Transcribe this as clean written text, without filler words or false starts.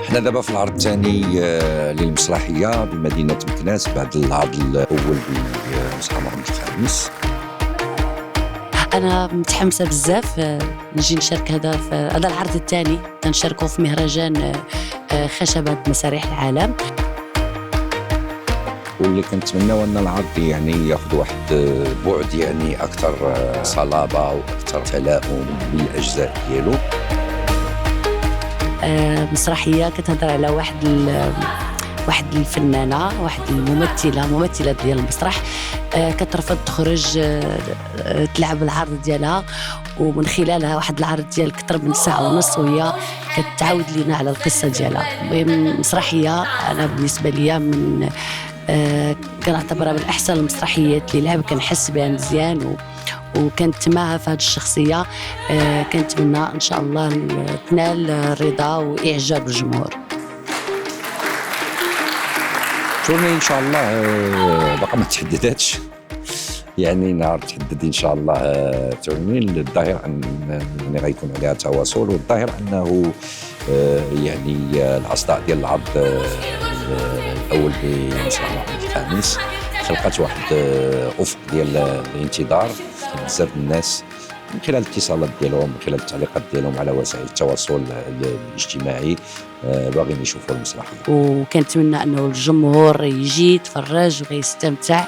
احنا دابا في العرض الثاني للمسرحيه بمدينه مكناس بعد العرض الاول بمسرح محمد الخامس. انا متحمسه بزاف نجي نشارك هذا العرض الثاني، تنشاركوا في مهرجان خشبة مسارح العالم. واللي كنتمناو ان العرض يعني ياخذ واحد بعد يعني اكثر صلابه واكثر تلاؤم بالاجزاء ديالو. مسرحيه كتهضر على واحد الفنانه، واحد ممثله ديال المسرح، كترفض تخرج تلعب العرض ديالها، ومن خلالها واحد العرض ديال اكثر من ساعه ونص وهي كتعاود لينا على القصه ديالها. المهم مسرحيه انا بالنسبه ليا من كنعتبرها من احسن المسرحيات اللي لعب، كنحس بها مزيان وكنتماها في هذه الشخصيه. كنتمنى ان شاء الله تنال رضا واعجاب الجمهور. تورني ان شاء الله باقا ما تحدداتش، يعني نهار تحدد ان شاء الله تورني. الظاهر ان يعني غيكون عليها تواصل، والظاهر انه يعني الاصداء ديال العرض الاول بمسرح محمد الخامس خلقت واحد افق ديال الانتظار بزاف الناس من خلال الاتصالات ديالهم، من خلال التعليقات ديالهم على وسائل التواصل الاجتماعي، باغيين يشوفوا المسرحيه. وكنتمنى انه الجمهور يجي يتفرج ويستمتع.